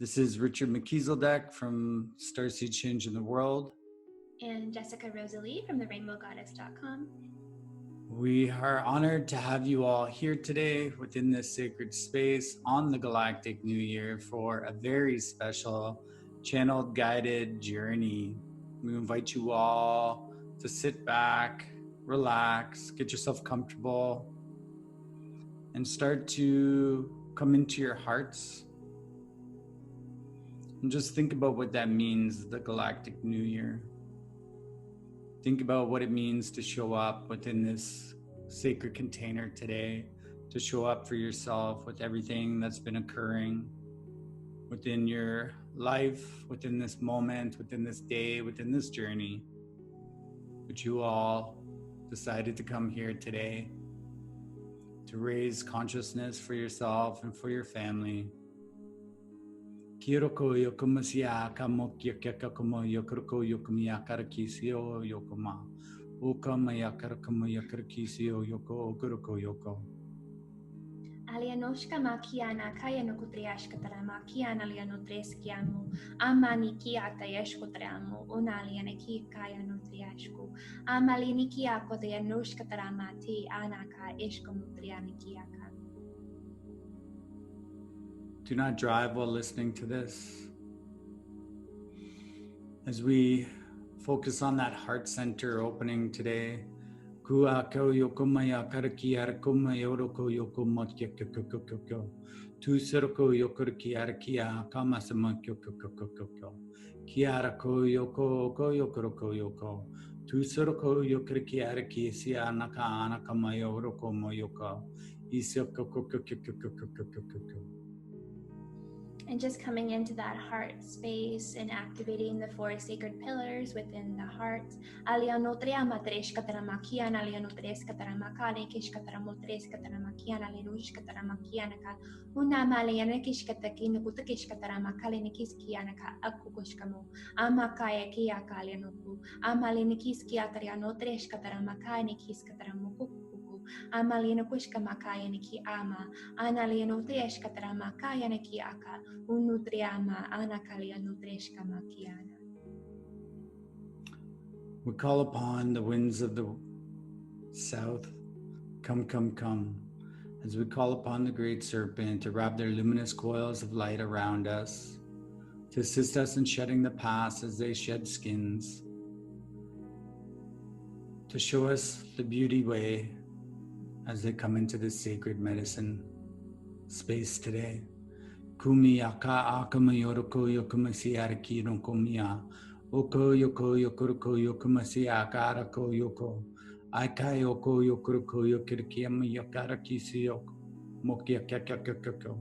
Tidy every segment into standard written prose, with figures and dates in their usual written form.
This is Richard Melchizedek from Starseed Changing the World. And Jessica Rosalie from therainbowgoddess.com. We are honored to have you all here today within this sacred space on the Galactic New Year for a very special channeled guided journey. We invite you all to sit back, relax, get yourself comfortable, and start to come into your hearts. And just think about what that means, the Galactic New Year. Think about what it means to show up within this sacred container today, to show up for yourself with everything that's been occurring within your life, within this moment, within this day, within this journey. But you all decided to come here today to raise consciousness for yourself and for your family. Kiroko yokumasia kamokyakakomo yokuroko yokumiyakarakisio yokoma. Ukamayakarakamo yakarakisio yoko okuroko yoko. Alianoshka makiana kaya no kutriashkatara makiana lianotreskiamu amani kiata yeshkotramu unalianeki kaya no triashku amaliniki akote yanoshkatara mati anaka eshkomutrianikiaka. Do not drive while listening to this. As we focus on that heart center opening today, Kuako yokomaya karaki arakoma yoroko yokomakyakakakakako. Tusaroko yokoraki arakia kamasama kyokokokoko. Kiarako yoko yokoroko yoko. Tusaroko yokoraki araki sianaka anakama yoroko moyoko. Isokokokokokokokokoko. And just coming into that heart space and activating the four sacred pillars within the heart. Alianotria matreshkataramakian, alianotreskataramakane, kishkataramotreskataramakyan, alianushkataramakyanaka, unamalianakishkatakin, kutakishkataramakalianikiskianaka, akukushkamu, amakaya kiakalianuku, amalinikiskiatarianotreskataramakanikiskataramukuku. Amalino kushka makaya niki ama, analino treshkatara makaya niki aka, unutriama, anakalia nutreshka makiana. We call upon the winds of the south, come, come, come, as we call upon the great serpent to wrap their luminous coils of light around us, to assist us in shedding the past as they shed skins, to show us the beauty way as they come into this sacred medicine space today. Kumiyaka akama yoroko yokumasi araki no kumiya. Oko yoko yokoroko yokumasi akarako yoko. Aika yoko yokoroko yokirikiyama yakaraki siyoko. Mokyakakakakako.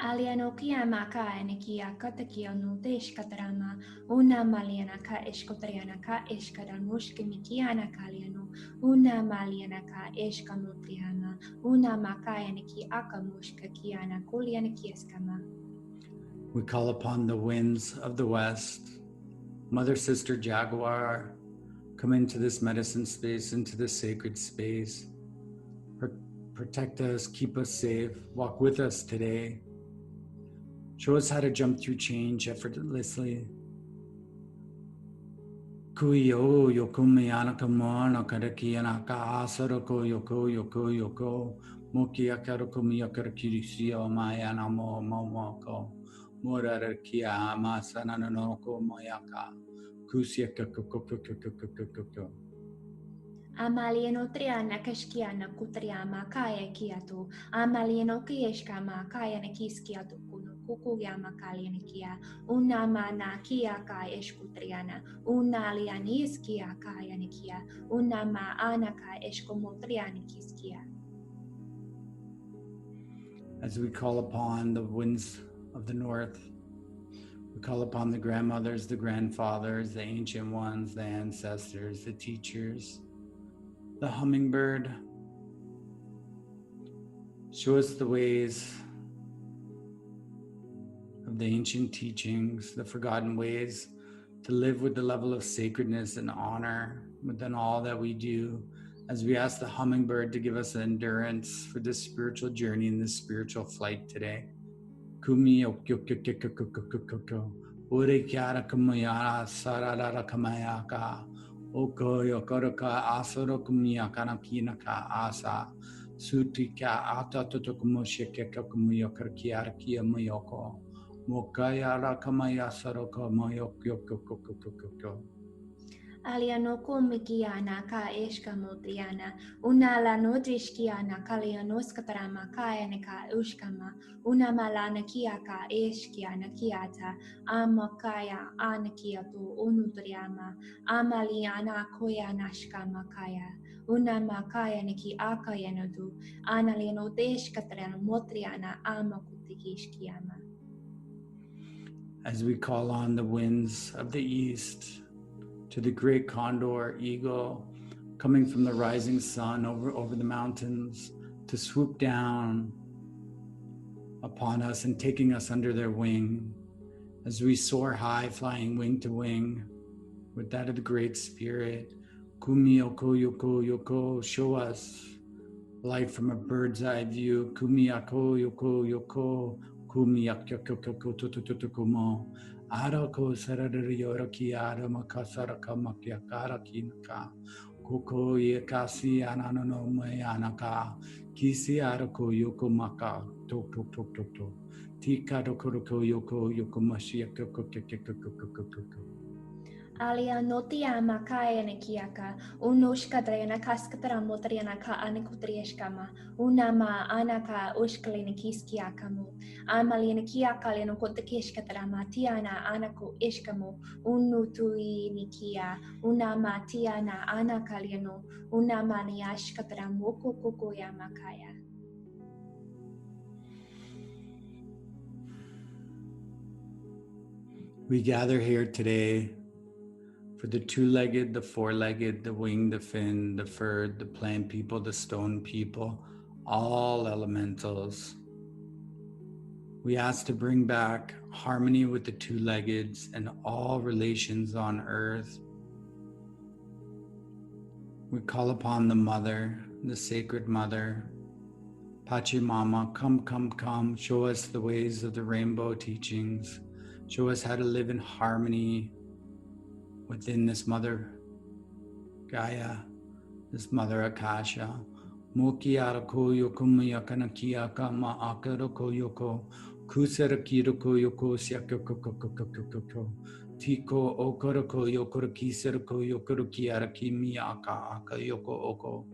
Alianokia maka enikia katakio nuteshkatarama, una malianaka eshkotrianaka eshkadanushke mikianaka aliano, una malianaka eshkanutriana, una maka eniki akamushka kiana kulianakieskama. We call upon the winds of the west, Mother, Sister, Jaguar, come into this medicine space, into this sacred space. Protect us, keep us safe, walk with us today. Show us how to jump through change effortlessly. Kuyo yokume anakamana kadaki anaka asaroko yoko moki akaroko miyakarakirisiyo mayanamo momoko morarakia masananoko moyaka kusiakakokokokokokokoko. Amalieno triana kashkiana kutriama kaya kiatu, amalieno kieshkama kaya nekiskiatu kukuyama kalianikia, unama kia kaya eshkutriana, unalianiskia kaya nikia, unama anaka eshkomotrianikiskia. As we call upon the winds of the north, we call upon the grandmothers, the grandfathers, the ancient ones, the ancestors, the teachers, the hummingbird. Show us the ways of the ancient teachings, the forgotten ways to live with the level of sacredness and honor within all that we do, as we ask the hummingbird to give us endurance for this spiritual journey and this spiritual flight today. Kumi okyo Ure kiara kumaya sarara kamayaka. Oko yokoraka asoro kumiyaka nakinaka asa. Sutika ata totokumoshike kakumiyokar kiara kia mayoko. Mokayara kamaya saroko moyokyo. Alianoko mikiana ka eshkamotriana, unala notrishkiana kalianos katarama kayana ka ushkama, unamalana kiaka eshkiana kiata, amakaya anakiatu unutriama, amaliana koyanashkama kaya, unamakaya niki akayanadu, analianotesh katarana motriana amakutikishkiama. As we call on the winds of the east, to the great condor eagle coming from the rising sun over the mountains to swoop down upon us and taking us under their wing as we soar high, flying wing to wing with that of the great spirit. Kumi oko yoko yoko, show us life from a bird's eye view. Kumi ako yoko yoko, kumi yakyo tutututukumo. Arako sarariyo ki aramaka saraka makyakara kinaka. Koko yekasi ananono mayanaka. Kisi arako yoko maka tok tok tok tok tok. Tika dokoroko yoko yoko mashiako kokokokokokokoko. Alia notia makaya nekiaka, unoshkadrayana kaskatra motriana ka anikutrieshkama, unama anaka ushkalinikiskiakamu, amalina kiakalino kotekishkatrama tiana anaku ishkamu, unutui nikia, unama tiana anakaliano, unama niashkatram wokukukuya makaya. We gather here today for the two-legged, the four-legged, the winged, the fin, the furred, the plant people, the stone people, all elementals. We ask to bring back harmony with the two-leggeds and all relations on earth. We call upon the mother, the sacred mother, Pachamama, come, show us the ways of the rainbow teachings. Show us how to live in harmony within this mother Gaia, this mother Akasha. Moki arako yoko miyakana kiyaka ma akaroko yoko, kusaraki roko yoko siakoko, tiko okoroko yokoro kisarako yokoro kiaraki miyaka aka yoko oko.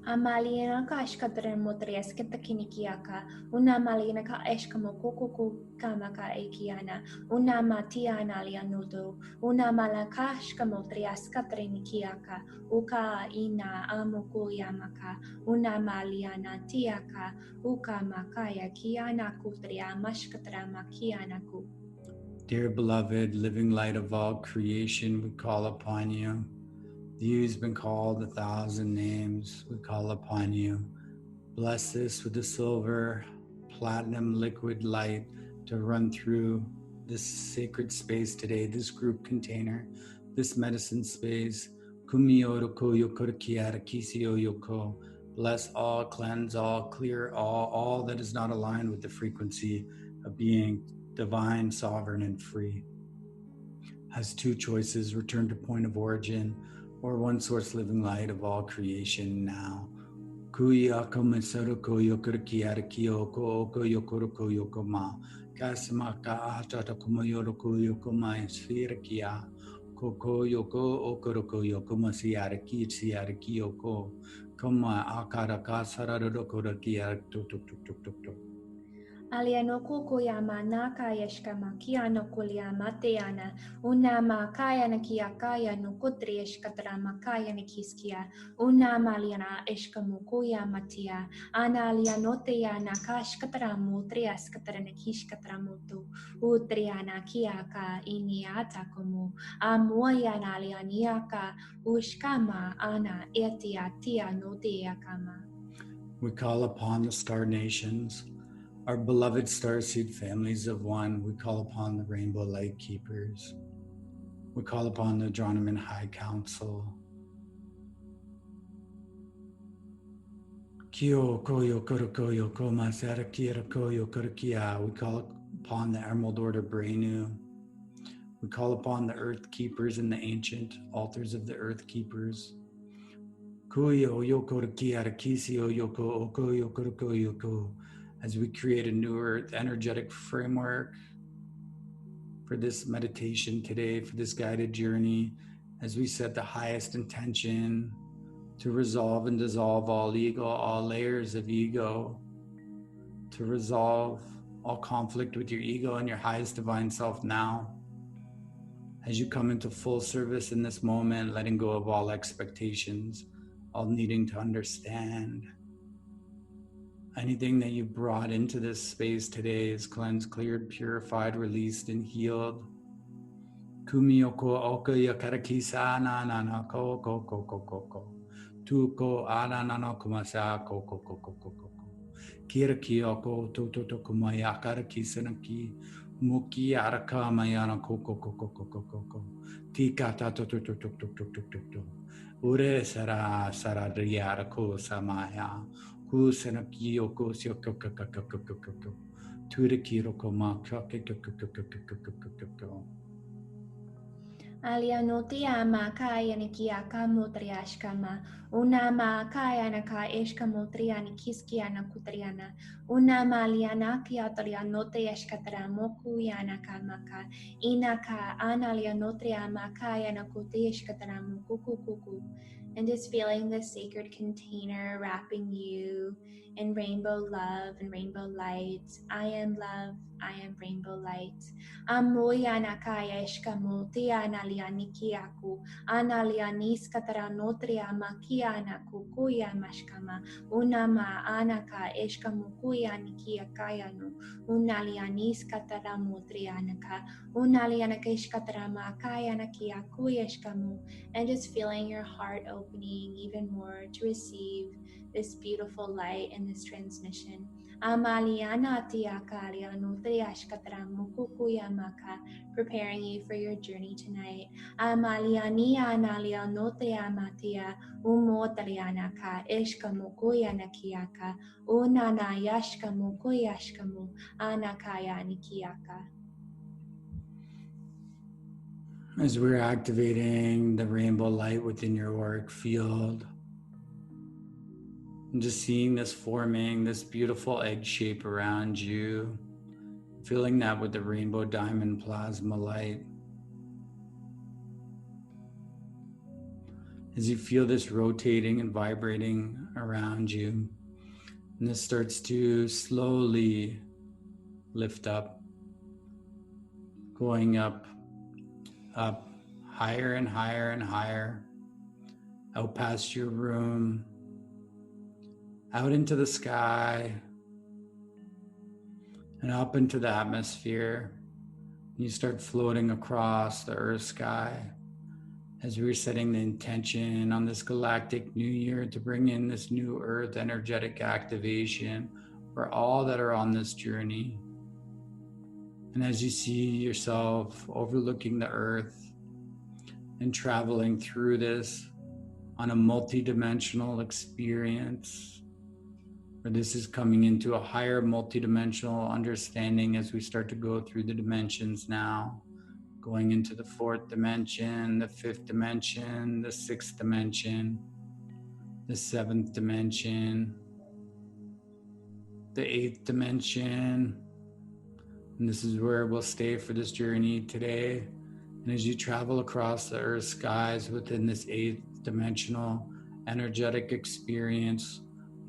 Amalina ka ashkatren motrias ketakinikiaka, una malina ka eshkamo kokoko kamaka ekiana, una matiana lianudo, una malakashka motrias katrinikiaka, uka ina amuku yamaka, una maliana tiaka, uka makaya kiana kutria mashkatra makianaku. Dear beloved, living light of all creation, we call upon you. You've been called 1,000 names. We call upon you. Bless this with the silver, platinum, liquid light to run through this sacred space today, this group container, this medicine space. Bless all, cleanse all, clear all that is not aligned with the frequency of being divine, sovereign, and free. Has two choices: return to point of origin, or one source living light of all creation now. Kuyako mesoroko yokoro kiara kiyoko oko yokoroko yokoma. Kasamaka atata kumayoroko yokoma sfera kia. Koko yoko okoroko yokoma siara kiyoko. Koma akara kasara dokoro kiara tuk tuk tuk tuk tuk tuk. Alianoko koyama naka yeshkama kiano kolyama teana, unama kaya na kaya no kotriyesh katrama kaya na kiskia, unama liana eshkamu koyama tia, ana lianoteana kash katramu trias katrana kish katramutu, utriana kiaka iniata komu, amoyana lianiaka, ushkama ana etia tia no teakama. We call upon the star nations, our beloved starseed families of one. We call upon the Rainbow Light Keepers. We call upon the Adronoman High Council. Kyo koyo korokoyo koma sarakira koyo korokia. We call upon the Emerald Order Brenu. We call upon the Earth Keepers and the ancient altars of the Earth Keepers. Kuyo yoko rakia rakisio yoko oko yoko roko yoko. As we create a new Earth energetic framework for this meditation today, for this guided journey, as we set the highest intention to resolve and dissolve all ego, all layers of ego, to resolve all conflict with your ego and your highest divine self now. As you come into full service in this moment, letting go of all expectations, all needing to understand. Anything that you brought into this space today is cleansed, cleared, purified, released, and healed. Kumiyoko oka yakarakisa na na na ko ko ko ko ko ko. Tuko ana na na kumasa ko ko ko ko ko ko. Kira kiyoko to to to kumaya karakisa na ki. Muki araka mayana ko ko ko ko ko ko ko ko. Tika ta to to to to to to to to to. Ure sara sara riyara ko samaya. Kusana kiyoko syoko ko ko ko ko ko ko ko. Turikiro koma ko ko ko ko ko ko ko ko ko. Alianotia ma kaya nikia kamutriashkama. Una ma kaya naka eshkamutriani kiskiana kutriana. Una ma liana kiatrianote eshkatra moku yana kamaka. Inaka analianotria ma kaya nakuti eshkatra mukuku kuku. And just feeling the sacred container wrapping you in rainbow love and rainbow light. I am love, I am rainbow light. Amoyana kaya eshkamu tiana lianikiaku, analianis kataranotria makiana kukuya mashkama, unama anaka eshkamu kuya nikia kayanu, unalianis kataramutrianaka, unalianaka eshkatarama kayana kia kuyeshkamu, and just feeling your heart opening even more to receive this beautiful light and this transmission. Amaliana tiakaria nutriashkatra mukukuya maka, preparing you for your journey tonight. Amaliania analia notria matia umotaliana ka ishka mukuya nakiaka unana yashka mukuyashkamu anakaya nikiaka. As we're activating the rainbow light within your auric field, and just seeing this forming, this beautiful egg shape around you, filling that with the rainbow diamond plasma light. As you feel this rotating and vibrating around you, and this starts to slowly lift up, going up, higher and higher and higher, out past your room, out into the sky, and up into the atmosphere. You start floating across the earth sky as we're setting the intention on this galactic new year to bring in this new earth energetic activation for all that are on this journey. And as you see yourself overlooking the earth and traveling through this on a multidimensional experience, where this is coming into a higher multidimensional understanding as we start to go through the dimensions now, going into the fourth dimension, the fifth dimension, the sixth dimension, the seventh dimension, the eighth dimension. And this is where we'll stay for this journey today. And as you travel across the earth skies within this eighth dimensional energetic experience,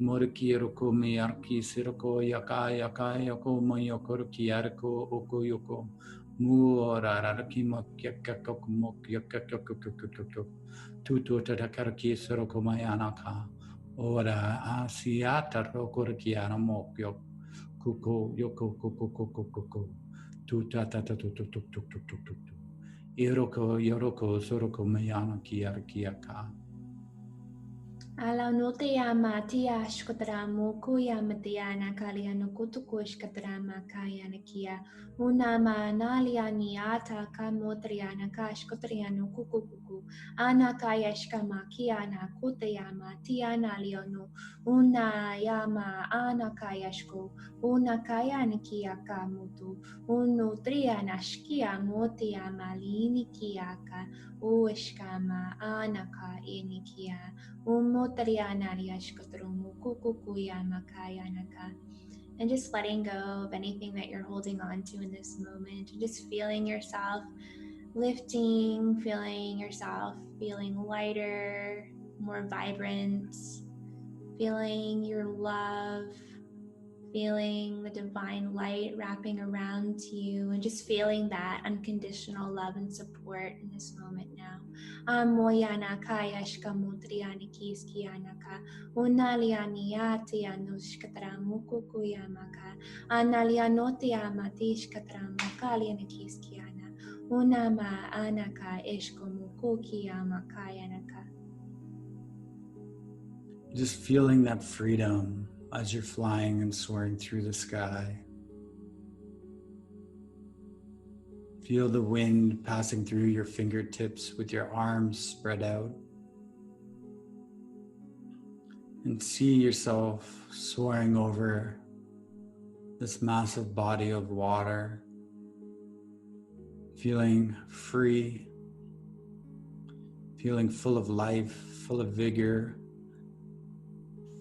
Morikiroko miyarki siroko yaka yaka yoko moyokorki yarko oko yoko muoraraki mokyakako mokyakako tutu tatakarki siroko mayanaka ora asiata rokorki aramokyo kuko yoko koko tutatatututututututu iroko yoroko soroko mayanaki yarki yaka. Ala no te ama tia shkotramo kuya matiana kaliano kutukush katrama kaya nakia unama naliani ata kamotriana kashkotriano kukukuku ana kaya shkama kiana kutayama tiana leono una yama ana kaya shko una kaya nikia kamutu unu triana shkia motiama lini kiaka ueshkama anaka inikia and just letting go of anything that you're holding on to in this moment, and just feeling yourself lifting, feeling yourself feeling lighter, more vibrant, feeling your love, feeling the divine light wrapping around you, and just feeling that unconditional love and support in this moment now. Amoyana kaya shkamutriani kiskianaka, unaliani yatianushkatramuku kuyamaka, analianotia matishkatramukaliani kiskiana, unama anaka eshkomukukiamakayanaka. Just feeling that freedom as you're flying and soaring through the sky. Feel the wind passing through your fingertips with your arms spread out. And see yourself soaring over this massive body of water, feeling free, feeling full of life, full of vigor,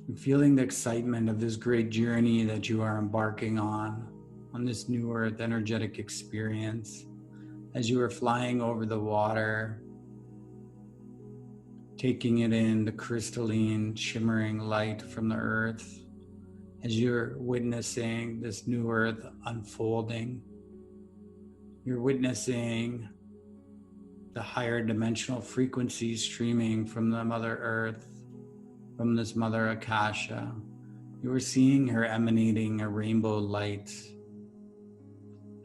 and feeling the excitement of this great journey that you are embarking on this new earth energetic experience. As you are flying over the water, taking it in the crystalline, shimmering light from the earth, as you're witnessing this new earth unfolding, you're witnessing the higher dimensional frequencies streaming from the Mother Earth, from this Mother Akasha. You are seeing her emanating a rainbow light,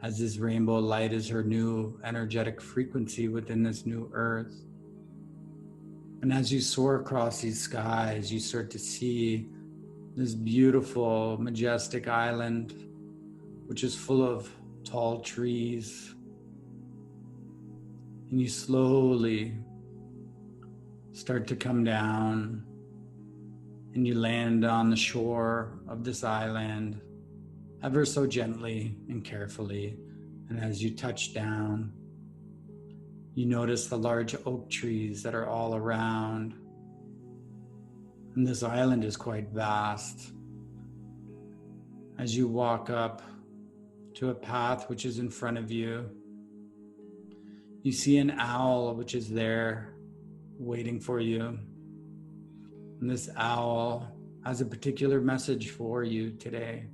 as this rainbow light is her new energetic frequency within this new earth. And as you soar across these skies, you start to see this beautiful, majestic island, which is full of tall trees. And you slowly start to come down, and you land on the shore of this island, ever so gently and carefully. And as you touch down, you notice the large oak trees that are all around. And this island is quite vast. As you walk up to a path which is in front of you, you see an owl which is there waiting for you. And this owl has a particular message for you today.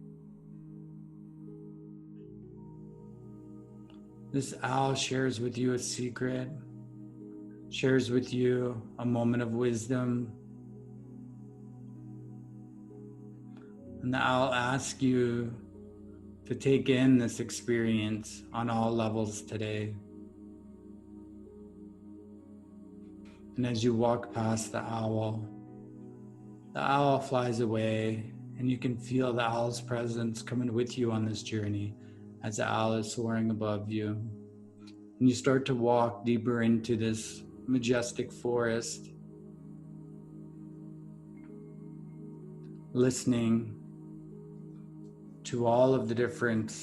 This owl shares with you a secret, shares with you a moment of wisdom. And the owl asks you to take in this experience on all levels today. And as you walk past the owl flies away, and you can feel the owl's presence coming with you on this journey as the owl is soaring above you. And you start to walk deeper into this majestic forest, listening to all of the different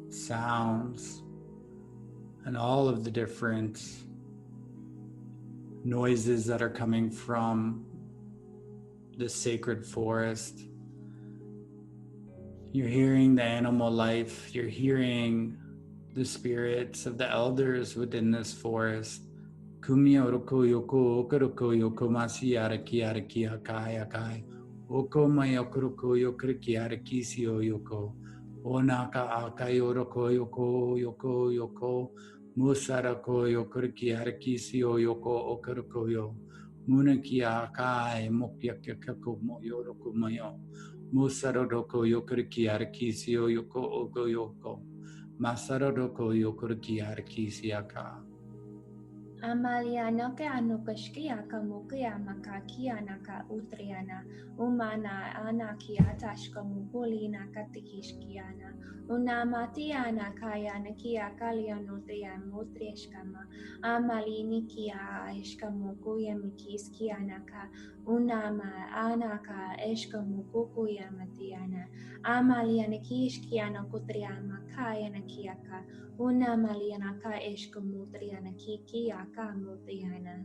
sounds and all of the different noises that are coming from this sacred forest. You're hearing the animal life, you're hearing the spirits of the elders within this forest. Kumia oroko yoko okoroko yoko masi araki araki akai akai. Oko mai okoroko yokoriki araki sio yoko. Onaka akai oroko yoko yoko yoko. Musarako yokoriki araki sio yoko okoroko yo. Munaki akai mokyakyako mo yoroko mayo. Musaroko yokoriki araki sio yoko oko yoko. Masaroko yokoriki araki siaka. Amaliano ke anukashkia kamukia makakiana ka utriana umana anakia tashka mupulina katikishkiana unamatiana kaya nakia kaliano trian mutrieshkama amalini kia eshkamukuya mikiskiana ka unama anaka eshkamukuya matiana amaliana kishkiana kutriama kaya nakiaka Una maliana ka eshkamutriana kiki aka mutriana.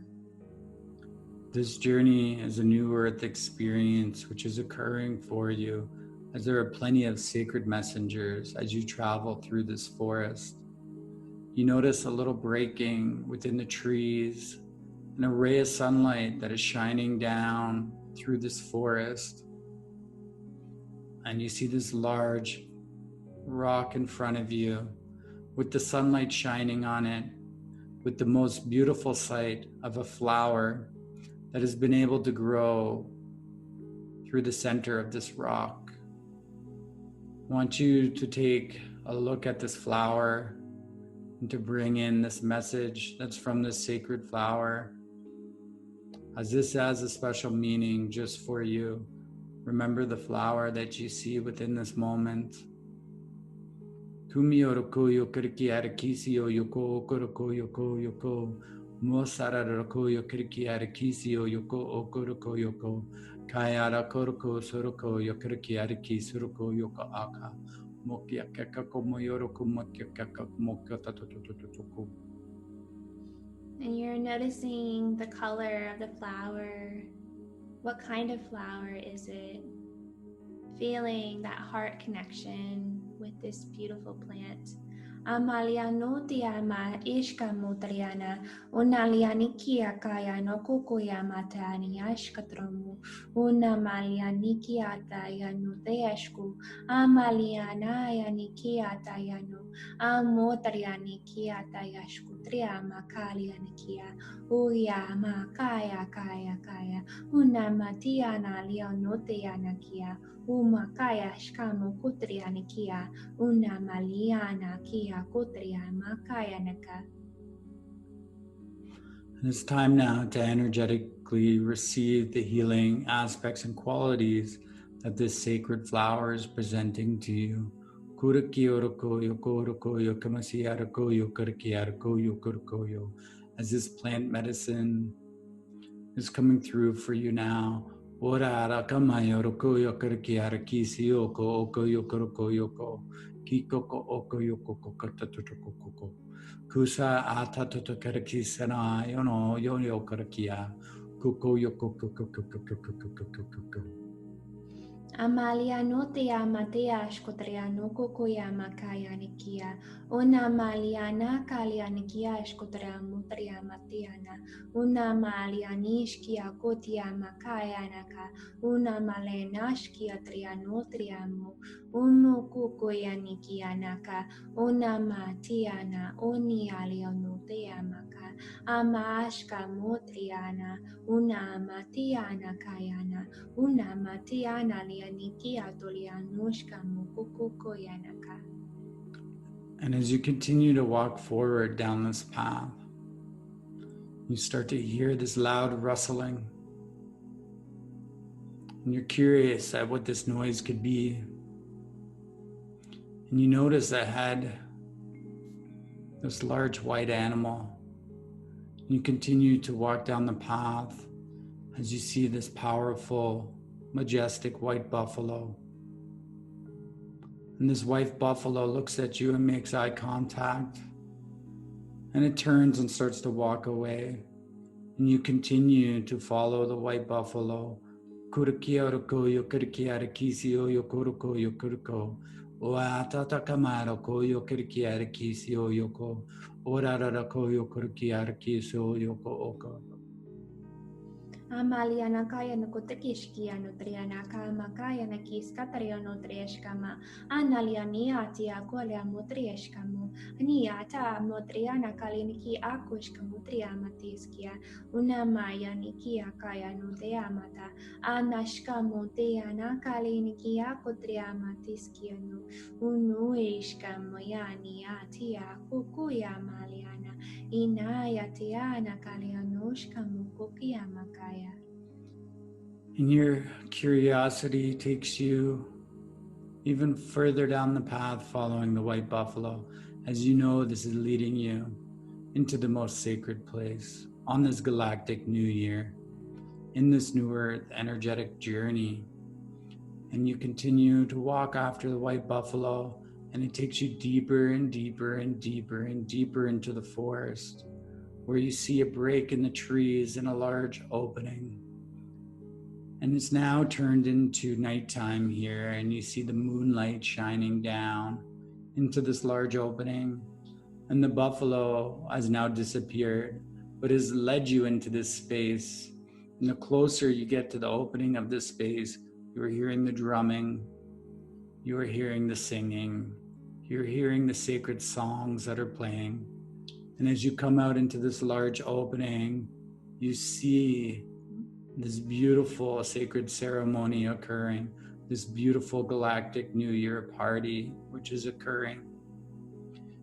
This journey is a new earth experience which is occurring for you, as there are plenty of sacred messengers as you travel through this forest. You notice a little breaking within the trees, an ray of sunlight that is shining down through this forest. And you see this large rock in front of you with the sunlight shining on it, with the most beautiful sight of a flower that has been able to grow through the center of this rock. I want you to take a look at this flower and to bring in this message that's from this sacred flower, as this has a special meaning just for you. Remember the flower that you see within this moment. Kumi oroko yokoriki arakisi o yoko okoroko yoko yoko. Mosara roko yokoriki arakisi o yoko okoroko yoko. Kayara koroko soroko yokoriki araki soroko yoko aka. Mokia kakako moyoroko mokia kakako mokia tatotototoko. And you're noticing the color of the flower. What kind of flower is it? Feeling that heart connection with this beautiful plant. Amaliano tiama ishka mutriana, unalianikia kaya no kukuya matani ashkatromu, unamalianikia tayanu teashku, amaliana yanikia tayanu, amotrianikia tayashku triama kalianikia, uya ma kaya kaya kaya, unamatiana leonotianakia, Umakaya shkamu kutrianikia, una maliana kia kutria makaya naka. And it's time now to energetically receive the healing aspects and qualities that this sacred flower is presenting to you. As this plant medicine is coming through for you now. Kusa atatoto karakisana yono yono karakia kuko yoko kuko. Amalia notia matea shkotria no kokoya makaya nikia. Una maliana kalia nikia shkotria mutria matiana. Una malianishkia kotia makaya naka. Una malenashkia trianotriamu. Umu kokoya nikia naka. Una matiana oni alionotea maka. Amaashka motriana. Una matiana kayana. Una matiana lianikia tolianushka mukukuko yanaka. And as you continue to walk forward down this path, you start to hear this loud rustling. And you're curious at what this noise could be. And you notice ahead this large white animal. You continue to walk down the path as you see this powerful, majestic white buffalo. And this white buffalo looks at you and makes eye contact. And it turns and starts to walk away. And you continue to follow the white buffalo. Amalia nakaya nukutekishkia nutriana kama kaya nakis kataria nutrieshkama. Analia niatia kolia mutrieshkamu. Aniata motriana kaliniki akush kamutria matiskia. Una maya nikia kaya no deamata. Anashka moteana kaliniki akutria matiskia no. Unuishka moyani atia kukuya maliana. Inaya tiana kalianoshka mukukia makaya. And your curiosity takes you even further down the path following the white buffalo. As you know, this is leading you into the most sacred place on this galactic new year, in this new earth energetic journey. And you continue to walk after the white buffalo, and it takes you deeper and deeper and deeper and deeper into the forest, where you see a break in the trees and a large opening. And it's now turned into nighttime here, and you see the moonlight shining down into this large opening. And the buffalo has now disappeared, but has led you into this space. And the closer you get to the opening of this space, you are hearing the drumming, you are hearing the singing, you're hearing the sacred songs that are playing. And as you come out into this large opening, you see this beautiful sacred ceremony occurring, this beautiful galactic New Year party which is occurring.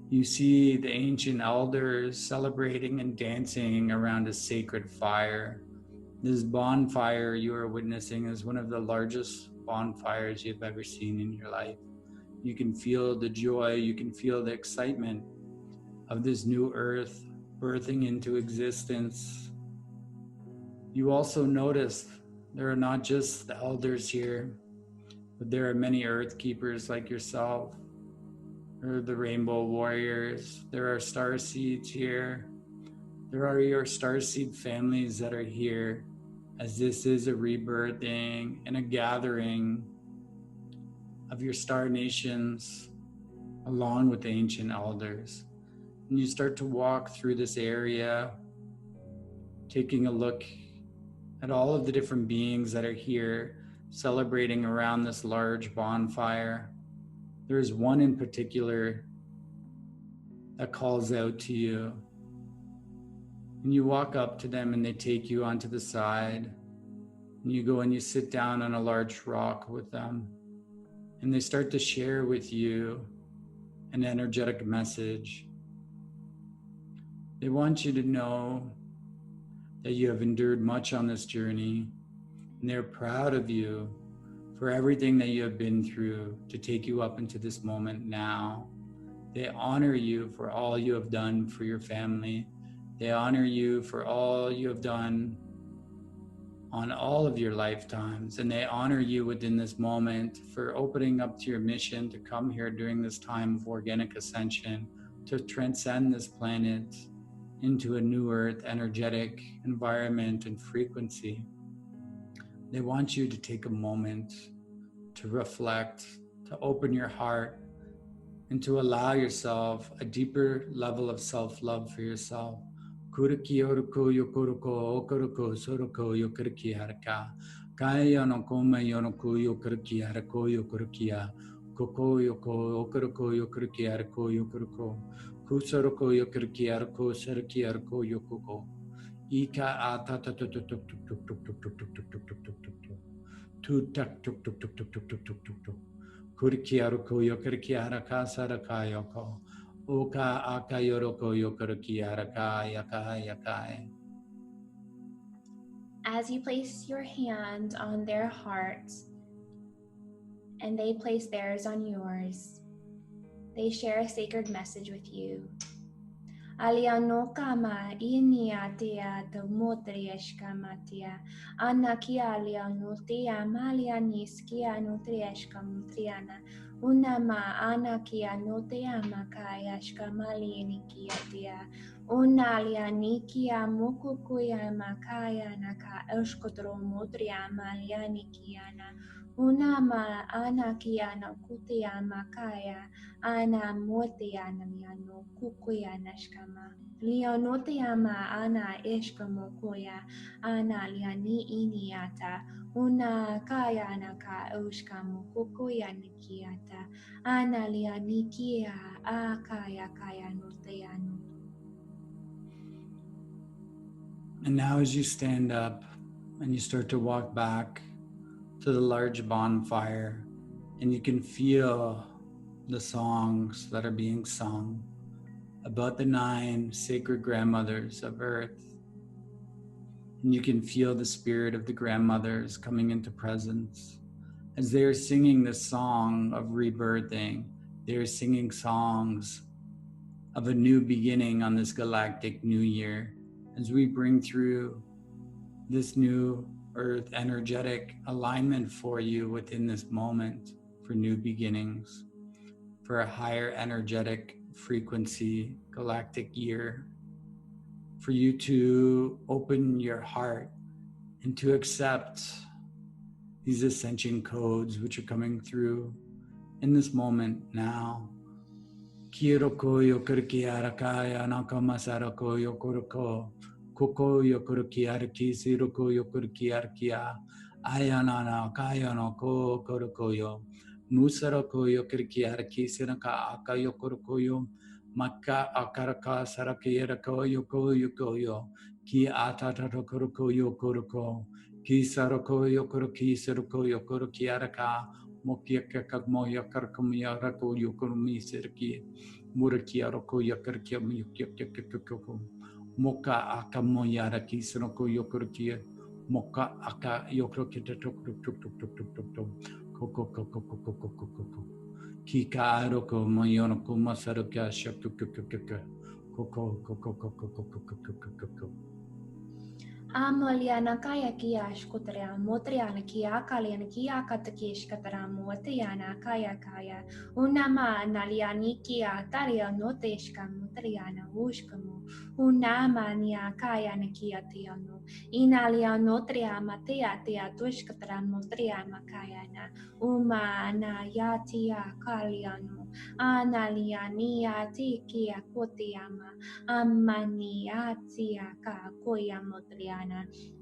You see the ancient elders celebrating and dancing around a sacred fire. This bonfire you are witnessing is one of the largest bonfires you've ever seen in your life. You can feel the joy, you can feel the excitement of this new earth birthing into existence. You also notice there are not just the elders here, but there are many earth keepers like yourself. There are the rainbow warriors. There are star seeds here. There are your starseed families that are here, as this is a rebirthing and a gathering of your star nations along with the ancient elders. And you start to walk through this area, taking a look at all of the different beings that are here celebrating around this large bonfire. There's one in particular that calls out to you. And you walk up to them and they take you onto the side. And you go and you sit down on a large rock with them. And they start to share with you an energetic message. They want you to know that you have endured much on this journey, and they're proud of you for everything that you have been through to take you up into this moment now. They honor you for all you have done for your family. They honor you for all you have done on all of your lifetimes, and they honor you within this moment for opening up to your mission to come here during this time of organic ascension, to transcend this planet into a new earth energetic environment and frequency. They want you to take a moment to reflect, to open your heart, and to allow yourself a deeper level of self-love for yourself. Kuriki oruko yokoruko okoruko soroko yokuriki haraka. Kaya no koma yonoko yokuriki harako yokurukia. Koko yoko okoruko yokuriki harako yokuruko. Kusaroko yokuriki harako saraki harako yokoko. Ika atata tuk tuk tuk tuk tuk tuk tuk tuk tuk tuk tuk tuk tuk tuk. Tu tak tuk tuk tuk tuk tuk tuk tuk tuk tuk. Kuriki harako yokuriki haraka saraka yoko. Oka aka yoroko yokuruki haraka yakai yakai. As you place your hand on their hearts and they place theirs on yours, they share a sacred message with you. Alianokama iniatia to motrieshkamatia. Anakia alianotia malianiskia nutrieshkamutriana. Unama anakia notea makayashka malianikiatia. Unalianikia mukukuya makaya naka euskotro motria malianikiana. Unama anakia nakutia makaya. Ana motiana miano kukuya nashkama. Leonotiama ana eshkamo koya. Ana liani iniata. Una kaya naka euskamo kukuya nikiata. niata. Analia nikia akaya kaya nutayanu. And now as you stand up and you start to walk back to the large bonfire, and you can feel the songs that are being sung about the 9 sacred grandmothers of Earth. And you can feel the spirit of the grandmothers coming into presence. As they are singing this song of rebirthing, they are singing songs of a new beginning on this galactic new year. As we bring through this new earth energetic alignment for you within this moment for new beginnings, for a higher energetic frequency galactic year, for you to open your heart and to accept these ascension codes which are coming through in this moment now. Kiro koyo kurkiara kaya nakamasara koyo kurko. Koko yokurkiara kisiro koyo kurkiara kia. Ayanana kaya no ko koyo. Musara koyo kurkiara kisira ka akayo koyo. Maka akaraka sarakira koyo koyo. Ki atata koyo koroko. Ki saroko yokurki sirko yokurkiara ka. Mokia kakmoya karkamia rako yokurmi sirki. Murakia roko yakarkia miyukyakakakako. Moka aka moyara kisonoko yokurkia. Moka aka yokurkita tok tok tok tok tok tok tok tok. Koko koko koko koko koko. Kika aroko moyonoko masaroka shakukakakaka. Koko koko koko koko koko koko. Amaliana kaya kiash kutria motriana kia kaliana kia katakish katara motriana kaya unama naliani kia taria noteshka motriana ushkamu unama nia kaya nakia tiano inalia notria matea tia tushkatara motriana kaya na uma na yatia kaliano analiania tikia kotiama amaniatia ka koya motriana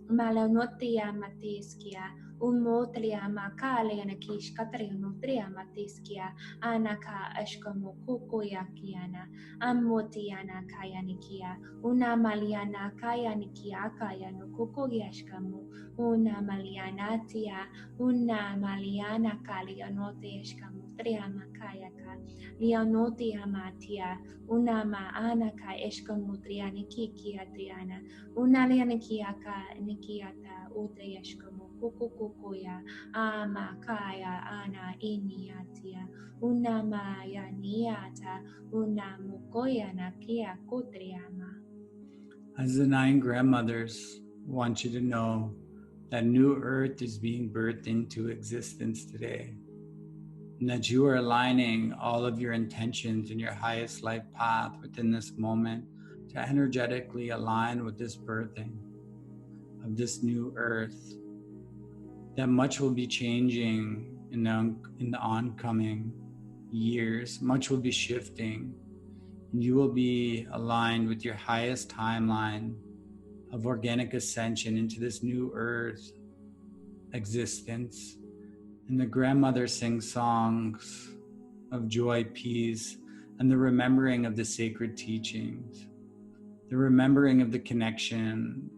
Malanotia matiskia, umotria makaleana kish katrianotria matiskia, anaka ashkamo kukoyakiana, amotiana kayanikia, una maliana kayanikia kayano kukoyashkamo, una malianatia, una maliana kalianote eshkamo, triama kayaka, lianotia matia, una ma anaka eshkamo triani kikiatiana. Unaliana kiaka nikiata utayashkamo kukukuya ama kaya ana iniatia unamaya niata unamukoya na kia kutriama. As the 9 grandmothers want you to know that new earth is being birthed into existence today, and that you are aligning all of your intentions in your highest life path within this moment to energetically align with this birthing of this new earth, that much will be changing in the oncoming years. Much will be shifting, and you will be aligned with your highest timeline of organic ascension into this new earth existence. And the grandmothers sing songs of joy, peace, and the remembering of the sacred teachings, the remembering of the connection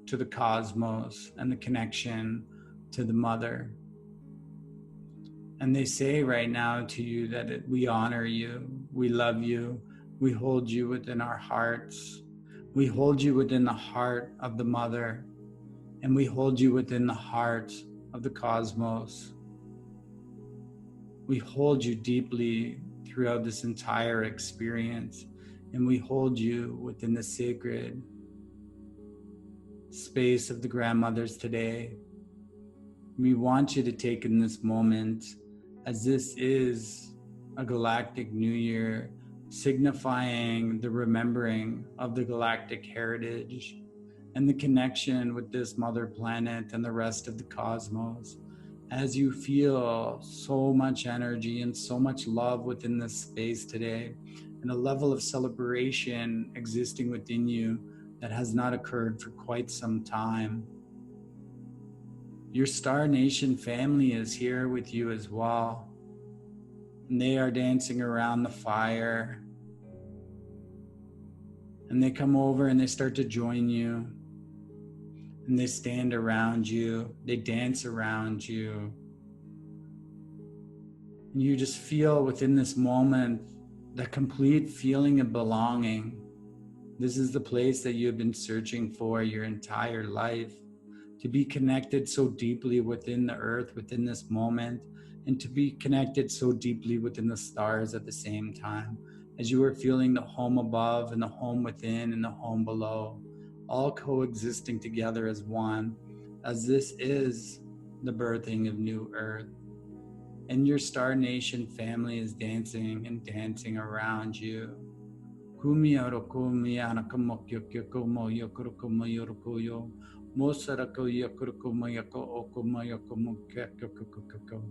to the cosmos and the connection to the mother. And they say right now to you that we honor you, we love you, we hold you within our hearts, we hold you within the heart of the mother, and we hold you within the heart of the cosmos. We hold you deeply throughout this entire experience, and we hold you within the sacred space of the grandmothers today. We want you to take in this moment, as this is a galactic new year, signifying the remembering of the galactic heritage and the connection with this mother planet and the rest of the cosmos. As you feel so much energy and so much love within this space today, and a level of celebration existing within you that has not occurred for quite some time. Your Star Nation family is here with you as well. And they are dancing around the fire. And they come over and they start to join you. And they stand around you. They dance around you. And you just feel within this moment the complete feeling of belonging. This is the place that you have been searching for your entire life. To be connected so deeply within the earth, within this moment, and to be connected so deeply within the stars at the same time, as you are feeling the home above and the home within and the home below, all coexisting together as one, as this is the birthing of new earth. And your Star Nation family is dancing and dancing around you. Mosarako yakurko mayako okumayako mukako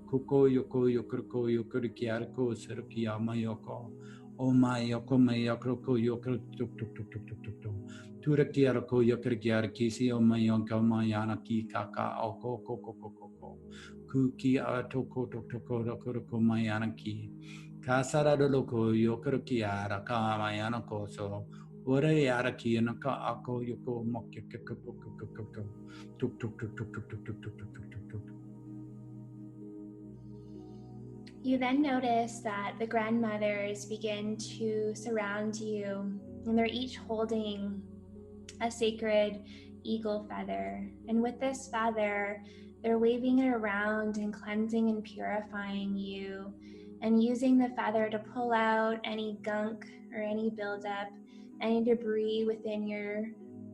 kuko yoko yokurko yokurikiarko serukiyama yoko o mayoko mayakro yokro tuk tuk tuk tuk tuk tuk tuk turakiarko yokurikiarki si o mayonka mayana ki kaka oko koko koko kuki atoko tok toko rokurko mayana ki kasara loko yokurukiara ka mayana koso. You then notice that the grandmothers begin to surround you, and they're each holding a sacred eagle feather. And with this feather, they're waving it around and cleansing and purifying you, and using the feather to pull out any gunk or any buildup, any debris within your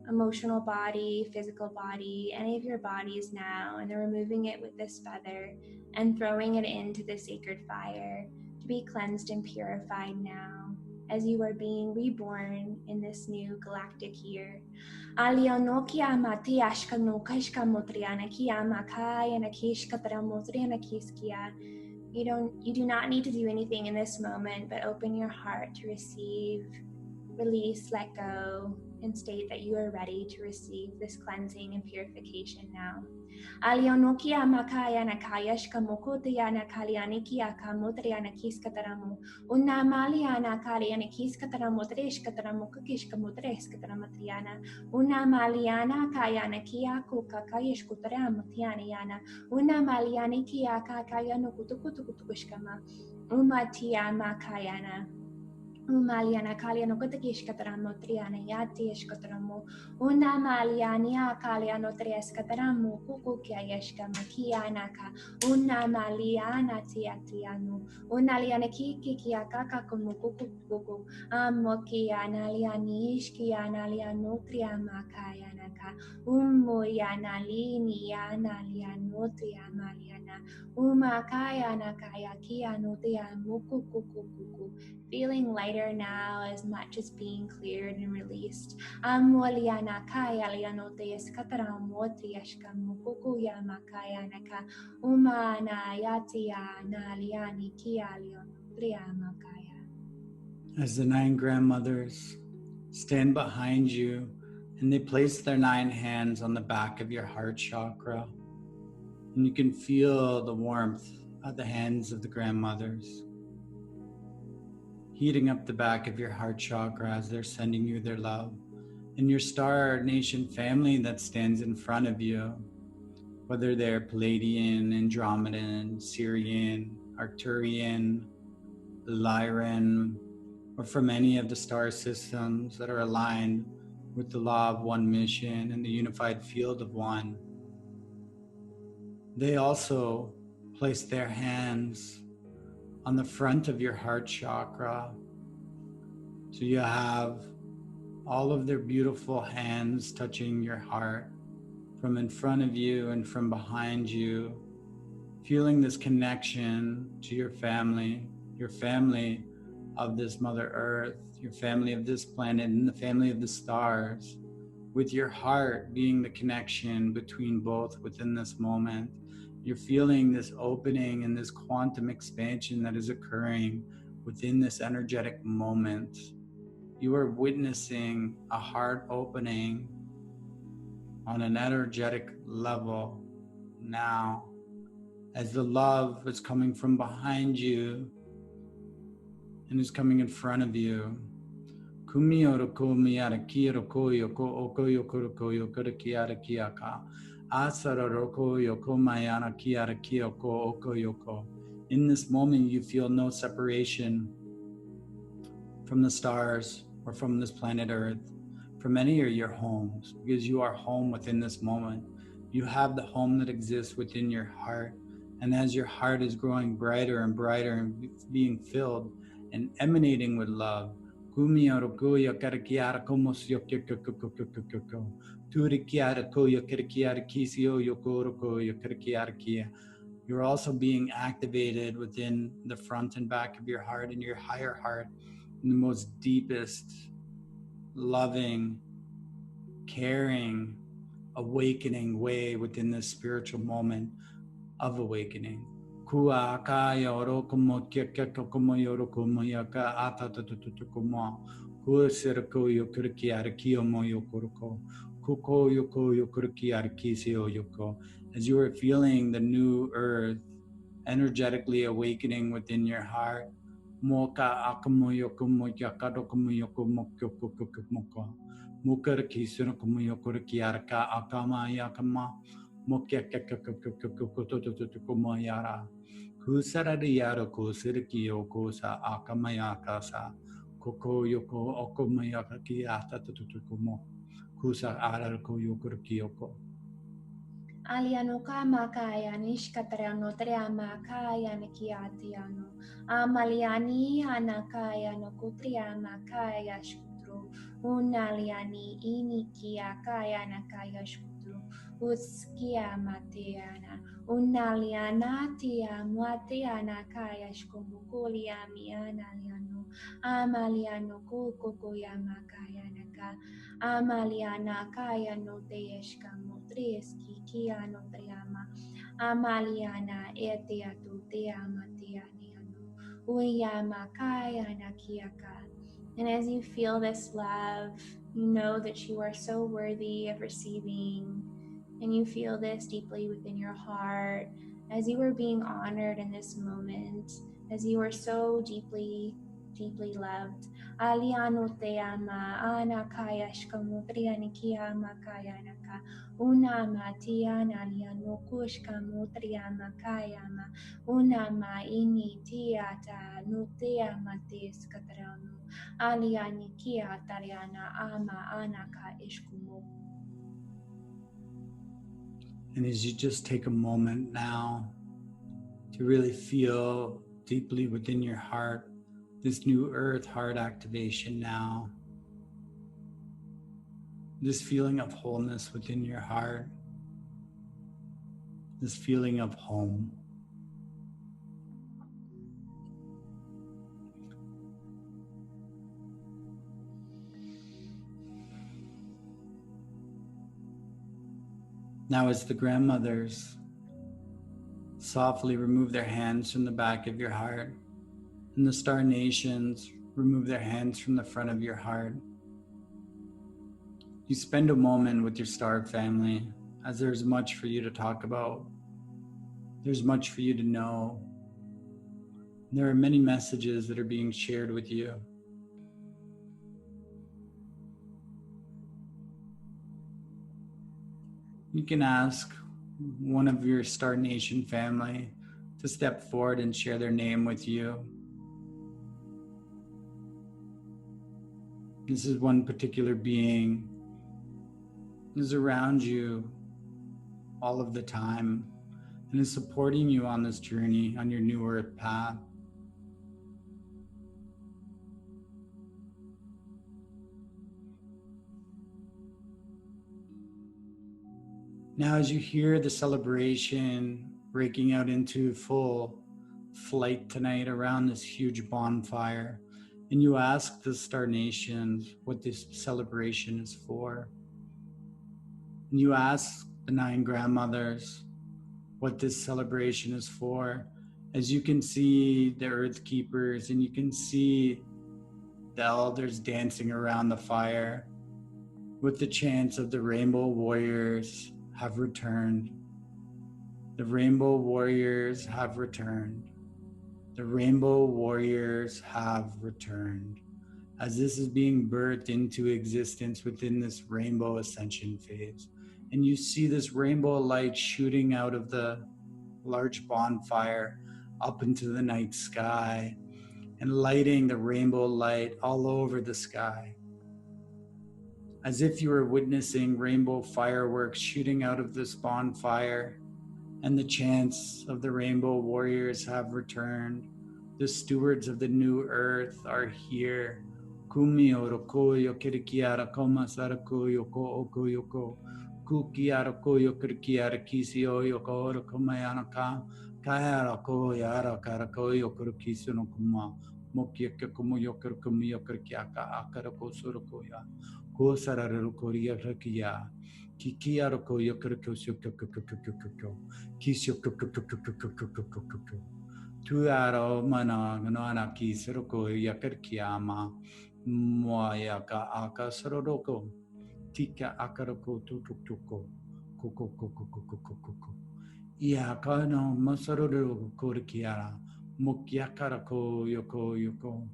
emotional body, physical body, any of your bodies now, and they're removing it with this feather and throwing it into the sacred fire to be cleansed and purified now as you are being reborn in this new galactic year. You do not need to do anything in this moment, but open your heart to receive, release, let go, and state that you are ready to receive this cleansing and purification now. Alionokia makaya nakaya shkamokotia nakalianikia kamotriana kiskataramu. Una maliana kaliana kiskataramu treshkataramu kukishkamotreskataramutriana. Una maliana kayana kia kukakayesh kutaramutriana. Una maliani kia kakayano kutukutukutukushkama. Umatia makayana. Umaliana kaliano kutakishkataramo triana yatieshkataramo. Una maliania kaliano trieskataramu kukukia yeshka makianaka. Una maliana tiatianu. Una liana kikia kaka kumukukuku. Amokiana lianishkiana lianutria makayanaka. Umuyana liniana lianutria maliana. Umakayana kaya kianutia mukukukuku. Feeling lighter now as much as being cleared and released. Amoliana kaya lianote eskataramote eshkamukuya makaya naka umana yatia na liani kia leonotria makaya. As the 9 grandmothers stand behind you and they place their 9 hands on the back of your heart chakra, and you can feel the warmth of the hands of the grandmothers heating up the back of your heart chakra as they're sending you their love. And your Star Nation family that stands in front of you, whether they're Palladian, Andromedan, Syrian, Arcturian, Lyran, or from any of the star systems that are aligned with the law of one mission and the unified field of one. They also place their hands on the front of your heart chakra. So you have all of their beautiful hands touching your heart from in front of you and from behind you, feeling this connection to your family of this Mother Earth, your family of this planet, and the family of the stars, with your heart being the connection between both within this moment. You're feeling this opening and this quantum expansion that is occurring within this energetic moment. You are witnessing a heart opening on an energetic level now, as the love is coming from behind you and is coming in front of you. Kumiyoroko miyara kiroko yoko oko yokoroko yokoro kiara kiaka. Asaroroko yoko mayana kiara kioko oko yoko. In this moment, you feel no separation from the stars or from this planet Earth, from any of your homes, because you are home within this moment. You have the home that exists within your heart. And as your heart is growing brighter and brighter and being filled and emanating with love, you're also being activated within the front and back of your heart and your higher heart in the most deepest, loving, caring, awakening way within this spiritual moment of awakening. As you are feeling the new earth energetically awakening within your heart, Aliano kamakaya nishkatarano triama kaya nikiatiano. Amaliani anakaya no kutriama kaya shkutru. Unaliani inikia kaya nakaya shkutru. Uskia mateana. Unaliana tia matiana kaya shkomukulia miana liano. Amaliano kukoyama kaya naka. Amaliana kaya no teeshka motrieski kia no triama. Amaliana etea tu teama teaniano. Uyama kaya na kiaka. And as you feel this love, you know that you are so worthy of receiving. And you feel this deeply within your heart as you are being honored in this moment, as you are so deeply loved. Aliano te ama, ana kaya shkamutriani kiama kaya naka, una ma tiana liano kushkamutriama kaya ma, una ma ini tiata nutea tes katrano, aliani kia tariana ama anaka ishkumu. And as you just take a moment now to really feel deeply within your heart this new earth heart activation now, this feeling of wholeness within your heart, this feeling of home. Now as the grandmothers softly remove their hands from the back of your heart, and the star nations remove their hands from the front of your heart, you spend a moment with your star family, as there's much for you to talk about. There's much for you to know. There are many messages that are being shared with you. You can ask one of your Star Nation family to step forward and share their name with you. This is one particular being is around you all of the time and is supporting you on this journey on your new earth path. Now, as you hear the celebration breaking out into full flight tonight around this huge bonfire, and you ask the Star Nations what this celebration is for, and you ask the 9 grandmothers what this celebration is for, as you can see the Earth Keepers and you can see the elders dancing around the fire with the chants of the Rainbow Warriors have returned. The Rainbow Warriors have returned. The rainbow warriors have returned. As this is being birthed into existence within this rainbow ascension phase, and you see this rainbow light shooting out of the large bonfire up into the night sky and lighting the rainbow light all over the sky, as if you were witnessing rainbow fireworks shooting out of this bonfire. And the chants of the rainbow warriors have returned. The stewards of the new earth are here. Kumio rokoyo kirikiara koma sarakoyo ko okoyoko. Kukiara koyo kirikiara kisio yoko rokomayana ka. Kayara koyara karakoyo kurkisu no kuma. Mokiaka kumo yokar kumio kirkiaka akarako sorokoya. Ko sararo koria rakia. Kikiara koyo kirkosyo kokokokokokoko. Kisyo tuaro mana nana kisroko yakarkiama moyaka aka soroko tika akaroko tutuko koko yaka no masoro korkiara mokyakarako yoko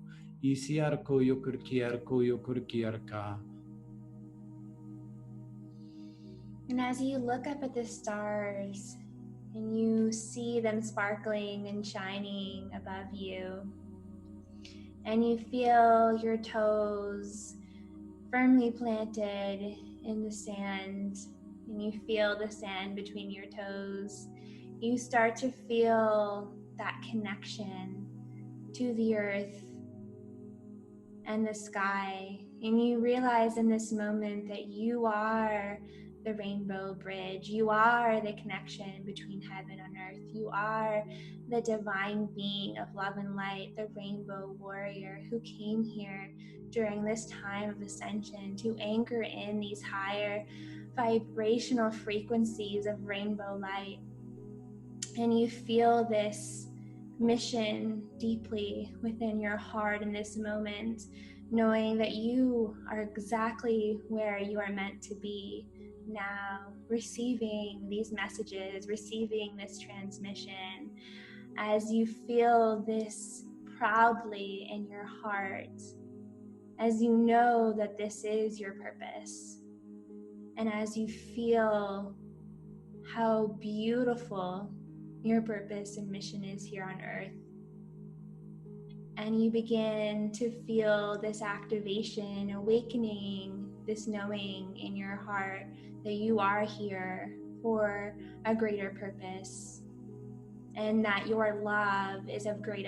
isiarko yokurkiarka. And as you look up at the stars and you see them sparkling and shining above you, and you feel your toes firmly planted in the sand, and you feel the sand between your toes, you start to feel that connection to the earth and the sky. And you realize in this moment that you are the rainbow bridge. You are the connection between heaven and earth. You are the divine being of love and light, the rainbow warrior who came here during this time of ascension to anchor in these higher vibrational frequencies of rainbow light. And you feel this mission deeply within your heart in this moment, knowing that you are exactly where you are meant to be now, receiving these messages, receiving this transmission, as you feel this proudly in your heart, as you know that this is your purpose, and as you feel how beautiful your purpose and mission is here on earth. And you begin to feel this activation, awakening, this knowing in your heart that you are here for a greater purpose, and that your love is of great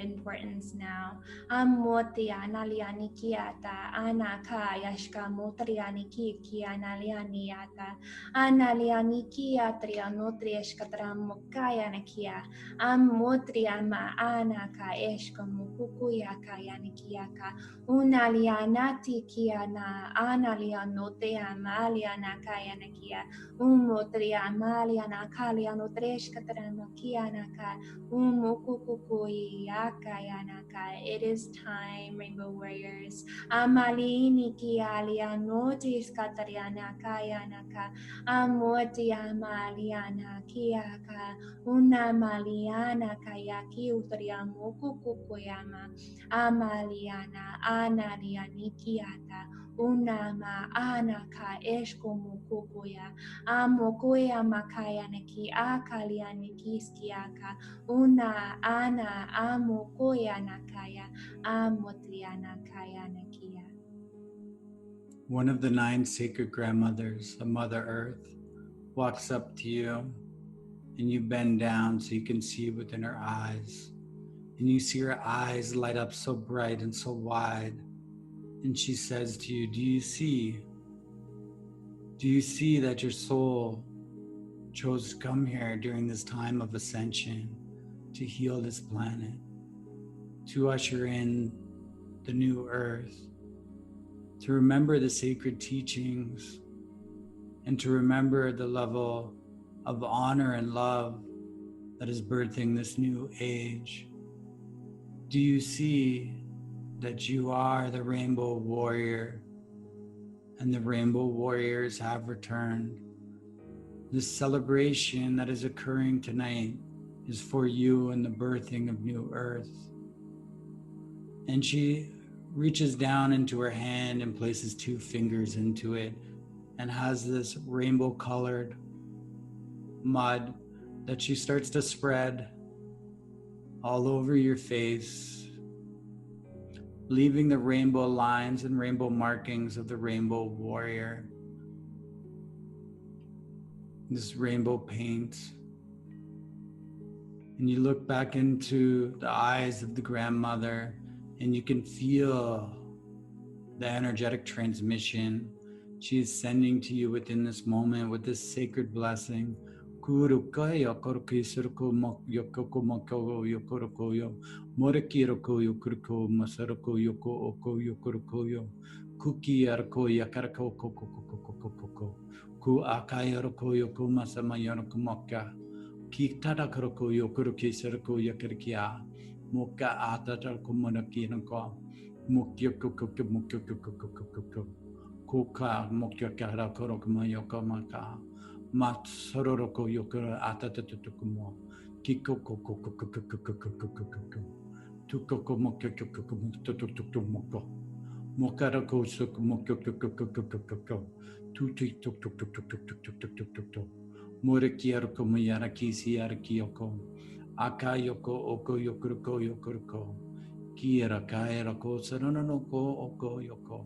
importance now. Amotia nalianikiata anaka yashka motrianiki kianalianiata analianikia trianotrieshkatra mokaya nakia amotriama anaka eshka mukukuyaka yanikiaka unalianati kiana analianotea malianaka yanakia umotriamalia kalianotreshkatra mokianaka It is time, Rainbow Warriors. Amalini kialia notis katariana kayanaka. Amoti amaliana kiaka. Una maliana kayaki utriamuku kukoyama. Amaliana analiani kiata. Unama anaka eshkomu kukoya. Amokoya makaya neki akalia nikiskiaka. Una ana amo koya nakaya amotriana kaya nakia. One of the 9 sacred grandmothers of Mother Earth walks up to you, and you bend down so you can see within her eyes. And you see her eyes light up so bright and so wide. And she says to you, do you see that your soul chose to come here during this time of ascension to heal this planet, to usher in the new earth, to remember the sacred teachings, and to remember the level of honor and love that is birthing this new age? Do you see that you are the rainbow warrior, and the rainbow warriors have returned? This celebration that is occurring tonight is for you and the birthing of new earth. And she reaches down into her hand and places 2 fingers into it and has this rainbow colored mud that she starts to spread all over your face, leaving the rainbow lines and rainbow markings of the rainbow warrior. This rainbow paint. And you look back into the eyes of the grandmother and you can feel the energetic transmission she is sending to you within this moment with this sacred blessing. Kitara karoko yokuruki sarako yakarikia moka atata kumonaki nanko mukyokoko mukyokoko koka mukyokara korokuma yokamaka mat sororoko yokura atatutukumo kikoko tukoko mukyokoko mutototukumoko mokarako suk mukyokoko tuti tuk Murikiarko Muyarakisi Arkioko Akayoko Oko Yokurko Yokurko Kira Kairako Saranoko Oko Yoko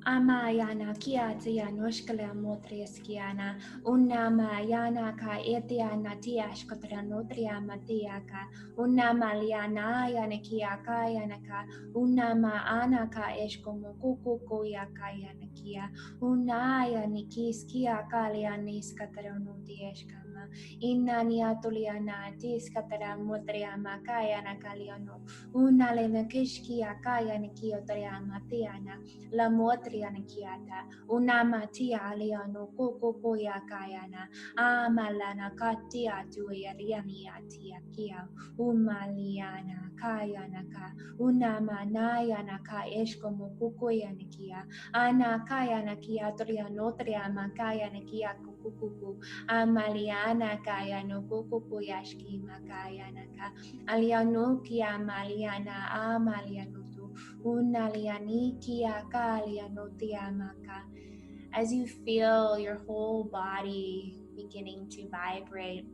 Amayana kiatia noshkala motriaskiana unamayana ka etiana tiashkotra notria matiaka unamaliana yana kiaka yanaka unama anaka eskomo kukuko yaka yanakia unaya nikiskia kalianis katranudieskama inania tuliana tiskatra motria makayana kaliano unalena kishkia kaya nikiotra matiana la Trianakiata, Unamatia Aliano, Coco Yakayana, Amalana Katia Tuerianiatia Kia, Umaliana, Kayanaka, Unamanayanaka Eshkomo Kukoyanakia, Ana Kayanakia Trianotria Makayanakia Kukuku, Amaliana Kayano Kukuyashki Makayanaka, Alianokia Maliana, Amaliano. As you feel your whole body beginning to vibrate,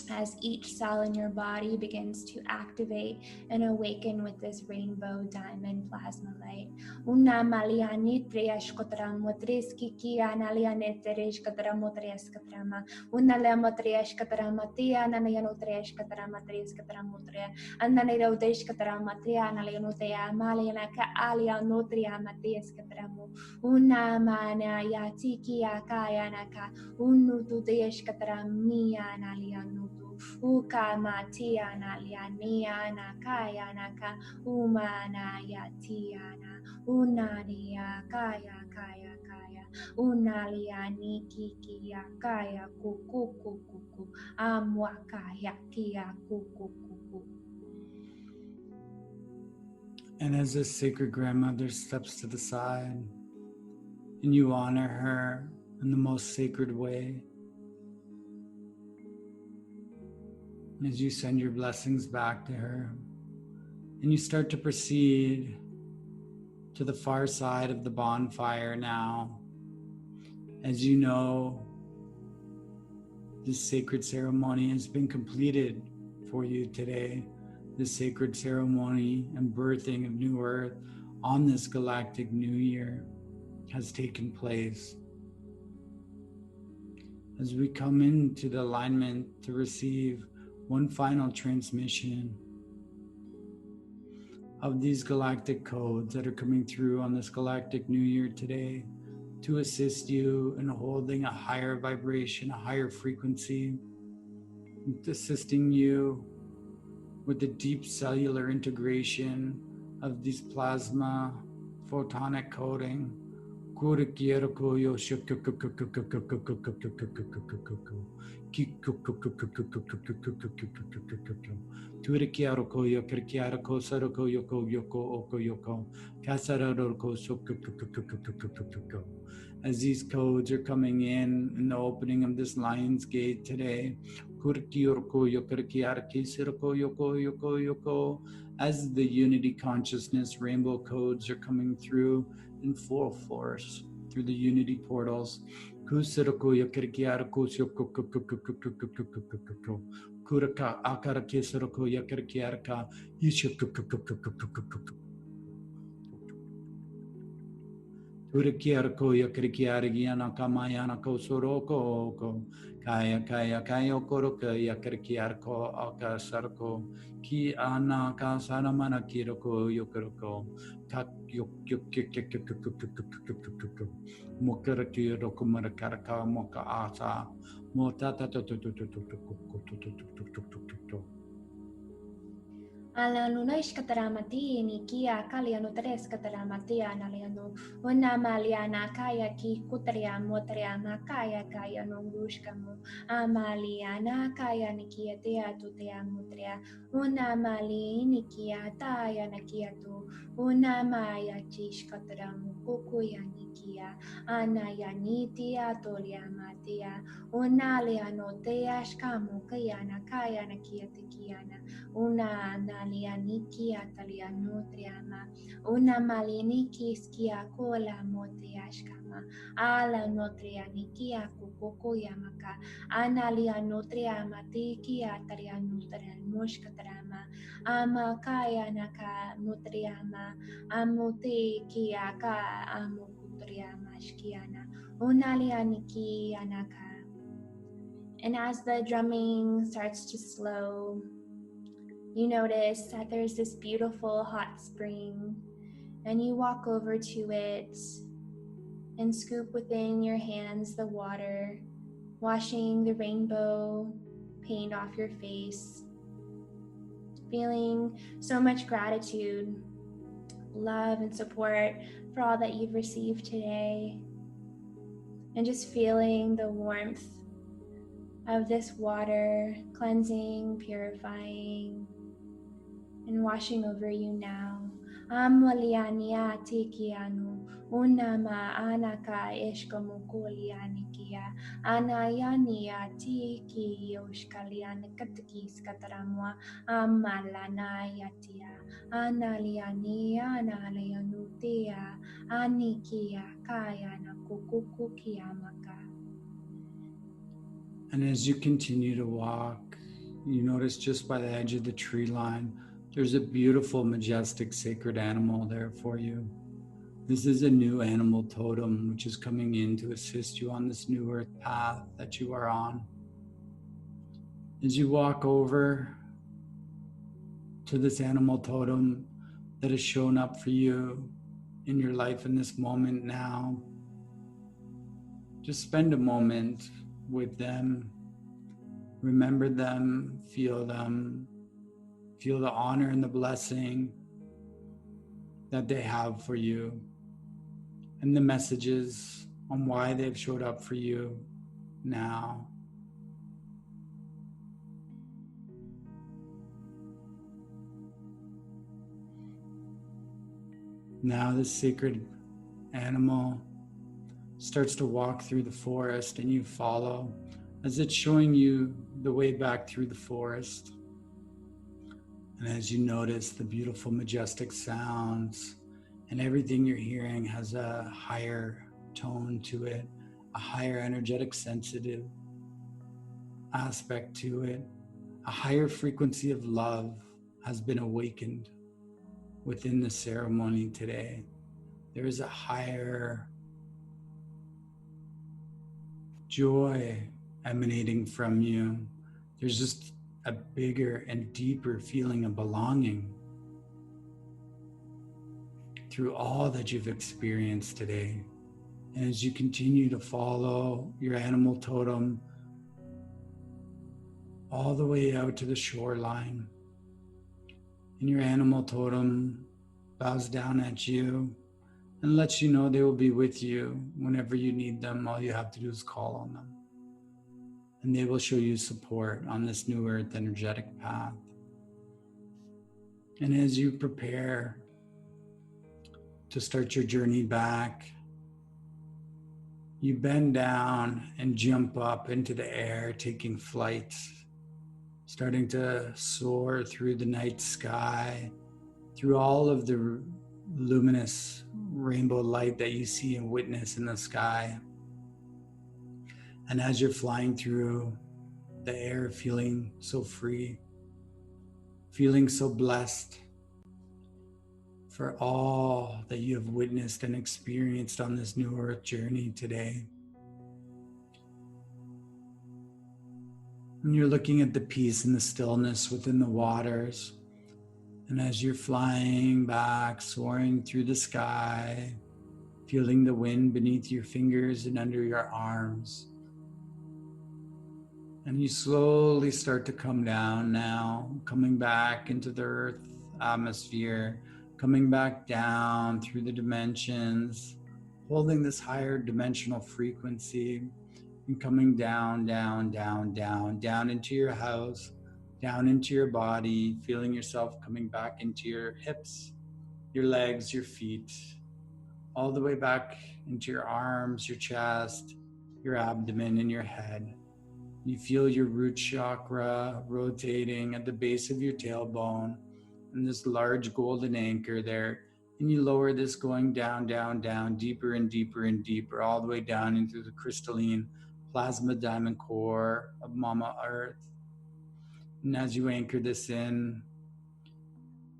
as each cell in your body begins to activate and awaken with this rainbow diamond plasma light. Una maliani triashkotra motriski kia naliane tereshkatra motriaskatrama. Una la motriashkatra matia nanayano triashkatra matriaskatra motria. Ananero deshkatra matia nalianotea maliana ka alia notria matiaskatramu. Una mana yatikia kayanaka. Unu tuteshkatra mia naliano. Uka matiana lianiana kayanaka umana yatiana unania kaya unaliani kikia kaya kukukuku amwaka yakia kukukuku. And as this sacred grandmother steps to the side and you honor her in the most sacred way, as you send your blessings back to her, and you start to proceed to the far side of the bonfire now, as you know, this sacred ceremony has been completed for you today. This sacred ceremony and birthing of new earth on this galactic new year has taken place. As we come into the alignment to receive one final transmission of these galactic codes that are coming through on this galactic new year today to assist you in holding a higher vibration, a higher frequency, assisting you with the deep cellular integration of these plasma photonic coding. As these codes are coming in the opening of this Lion's Gate today, As the unity consciousness rainbow codes are coming through in full force through the unity portals. Kuraka akara kesaroko yakarakiaraka Turikiarko yakrikiargiana kamayana kosoroko kaya koroka yakrikiarko akasarko ki ana kasanamana kiroko yokoroko kak mokaraki rokumarakaraka moka asa motata Alanu iskataramati ni kia kalianu tres kataramati analianu una maliana kaya ki kutria motria makaya kaya nongushkamu amaliana kaya ni kia tea tutea mutria una mali ni kia taya na kia tu una maya chishkataramu kukuya ni kia anaya ni tia tolia matia una liano tea shkamu kaya na kia tekiana una nalianiki ataliano triama, una maliniki skia kola motriashkama, ala notrianiki akukoko yamaka, analiano triama tiki ataliano triamushkatrama, amakaya naka nutriama, amuteki aka amukutriama shkiana, unalianiki anaka. And as the drumming starts to slow, you notice that there's this beautiful hot spring, and you walk over to it and scoop within your hands the water, washing the rainbow paint off your face, feeling so much gratitude, love, and support for all that you've received today, and just feeling the warmth of this water cleansing, purifying, and washing over you now. Amwaliania tikianu, unama anaka eshkomukulianikia, anayania tiki yoshkalianikatikis kataramwa, amalanayatia, analiania analianutia, anikia kaya na kukukukiamaka. And as you continue to walk, you notice just by the edge of the tree line, there's a beautiful, majestic, sacred animal there for you. This is a new animal totem, which is coming in to assist you on this new earth path that you are on. As you walk over to this animal totem that has shown up for you in your life in this moment now, just spend a moment with them, remember them, feel the honor and the blessing that they have for you, and the messages on why they've showed up for you now. Now this sacred animal starts to walk through the forest, and you follow as it's showing you the way back through the forest. And as you notice the beautiful, majestic sounds, and everything you're hearing has a higher tone to it, a higher energetic sensitive aspect to it, a higher frequency of love has been awakened within the ceremony today. There is a higher joy emanating from you. There's just a bigger and deeper feeling of belonging through all that you've experienced today. And as you continue to follow your animal totem all the way out to the shoreline, and your animal totem bows down at you and lets you know they will be with you whenever you need them. All you have to do is call on them, and they will show you support on this new earth energetic path. And as you prepare to start your journey back, you bend down and jump up into the air, taking flight starting to soar through the night sky, through all of the luminous rainbow light that you see and witness in the sky. And as you're flying through the air, feeling so free, feeling so blessed for all that you have witnessed and experienced on this new earth journey today. And you're looking at the peace and the stillness within the waters. And as you're flying back, soaring through the sky, feeling the wind beneath your fingers and under your arms. And you slowly start to come down now, coming back into the earth atmosphere, coming back down through the dimensions, holding this higher dimensional frequency, and coming down, down, down, down, down into your house, down into your body, feeling yourself coming back into your hips, your legs, your feet, all the way back into your arms, your chest, your abdomen, and your head. You feel your root chakra rotating at the base of your tailbone and this large golden anchor there. And you lower this going down, down, down, deeper and deeper and deeper, all the way down into the crystalline plasma diamond core of Mama Earth. And as you anchor this in,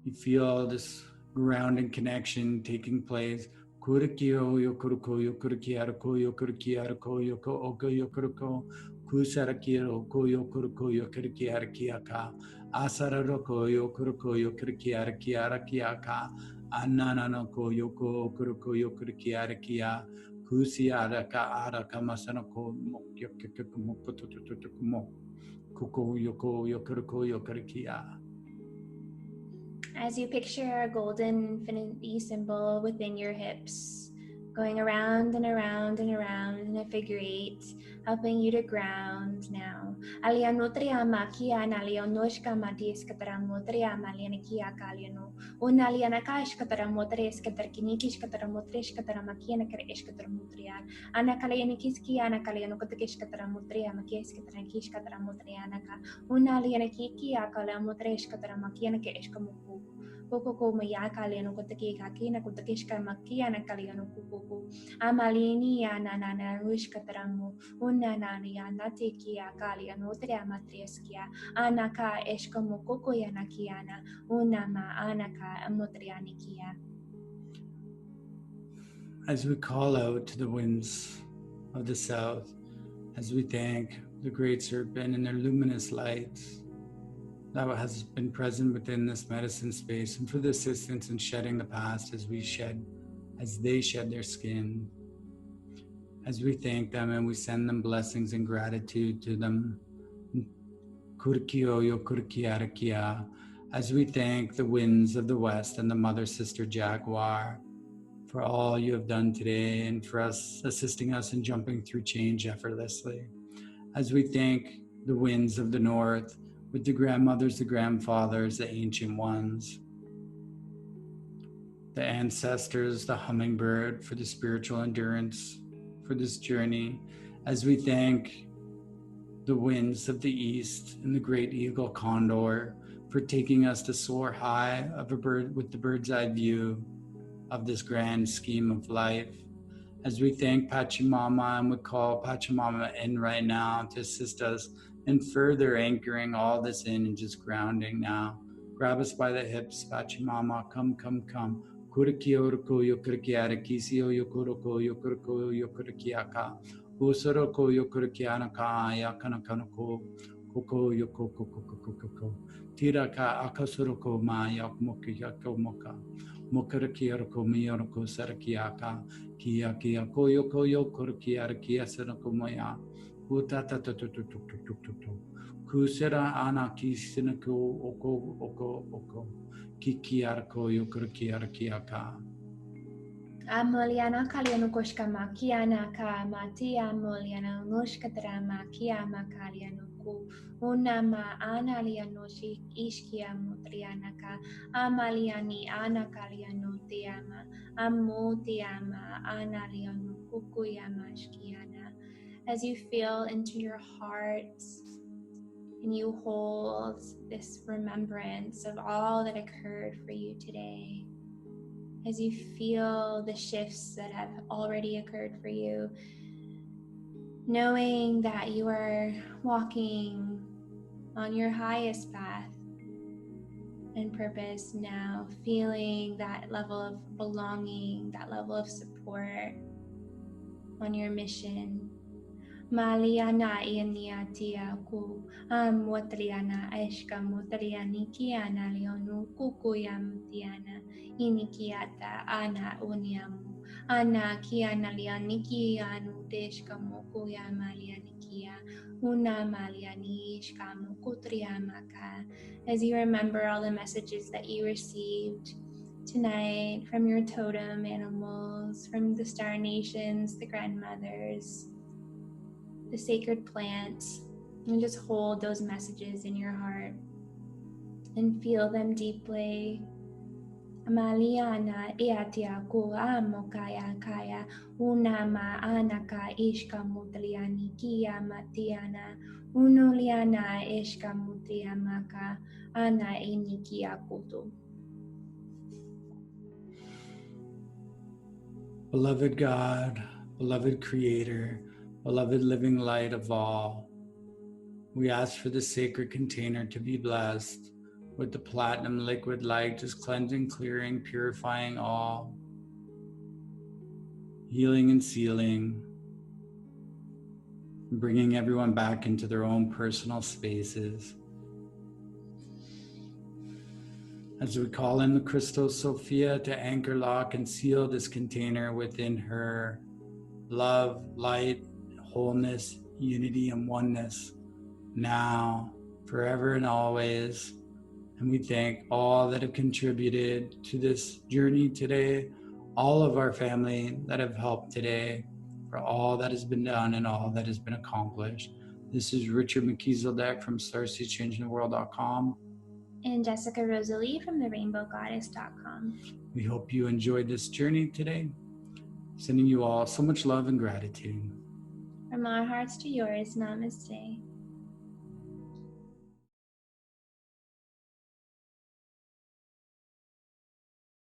you feel this grounding connection taking place. Kurikio yokuruko yokurikiarako yokurikiarako yoko oko yokuruko kusarakiro ko yokuruko yokurikiarakiaka asararoko yokuruko yokurikiarakiarakiaka anananoko yoko okuruko yokurikiarakia kusiaraka araka masanako mokyokokomo kuko yoko yokuruko yokurikia. As you picture a golden infinity symbol within your hips, going around and around and around in a figure eight, helping you to ground now. Alianutriama kia nalionoshka madis kataramotriama lianikia kaliano. Unalianakash kataramotres katarkinikish kataramotrish kataramakiana karesh kataramotrian. Anakalianikis kia nakalianokotakish kataramotria makis katarakish kataramotrianaka. Unalianaki kia kalamotrish kataramakiana kesh kamuku. Koko maya kaliano kotaki kakina kotakishka makiana kaliano kuku amalini ana nana rush kataramu unanani anati kia kaliano tria matrieskia anaka eshkomu koko yanakiana unama anaka amotrianikia. As we call out to the winds of the south, as we thank the great serpent and their luminous lights that has been present within this medicine space, and for the assistance in shedding the past as they shed their skin, as we thank them and we send them blessings and gratitude to them, as we thank the winds of the west and the mother sister jaguar for all you have done today and for us assisting us in jumping through change effortlessly, as we thank the winds of the north with the grandmothers, the grandfathers, the ancient ones, the ancestors, the hummingbird for the spiritual endurance for this journey, as we thank the winds of the east and the great eagle condor for taking us to soar high of a bird with the bird's eye view of this grand scheme of life, as we thank Pachamama and we call Pachamama in right now to assist us in further anchoring all this in and just grounding now. Grab us by the hips, Pachamama, come, come, come. Kurikioroko yokurikiara kisio yokoroko yokoroko yokurikiaka. Usoroko yokurikianaka yakanakanako. Koko yokoko koko. Tiraka akasoroko ma yakmokiyako moka. Mokarakiaroko miyoroko sarakiaka. Kia kia koyoko yokurikiara kiasaroko moya. Kusera ana kisinako oko kikiarko yokurkiarkiaka. Amoliana kaliano koshkama kiana ka mati amoliana noshkatrama kiama kaliano ku unama analiano ishkia mutriana ka amaliani ana kaliano tiama amutiama analiano kukuyama shkiana. As you feel into your heart And you hold this remembrance of all that occurred for you today. As you feel the shifts that have already occurred for you, knowing that you are walking on your highest path and purpose now, feeling that level of belonging, that level of support on your mission. Maliana ianiatia ku amwatriana aishka mutriani kiana leonu kukuyam tiana inikiata ana uniamu ana kiana lianiki anu deshka mukuya malianikia una maliani ishkamu kutriamaka. As you remember all the messages that you received tonight from your totem animals, from the star nations, the grandmothers, the sacred plants, and just hold those messages in your heart and feel them deeply. Maliana iatia ku amokaya kaya unama anaka ishka mutliani kia matiana unuliana ishka mutiamaka ana inikia kutu. Beloved God, beloved Creator, beloved living light of all, we ask for the sacred container to be blessed with the platinum liquid light, just cleansing, clearing, purifying all, healing and sealing, bringing everyone back into their own personal spaces. As we call in the Christos Sophia to anchor, lock, and seal this container within her love, light, wholeness, unity, and oneness, now, forever and always. And we thank all that have contributed to this journey today, all of our family that have helped today, for all that has been done and all that has been accomplished. This is Richard Melchizedek from StarseedsChangingTheWorld.com. And Jessica Rosalie from therainbowgoddess.com. We hope you enjoyed this journey today. Sending you all so much love and gratitude. From our hearts to yours, namaste.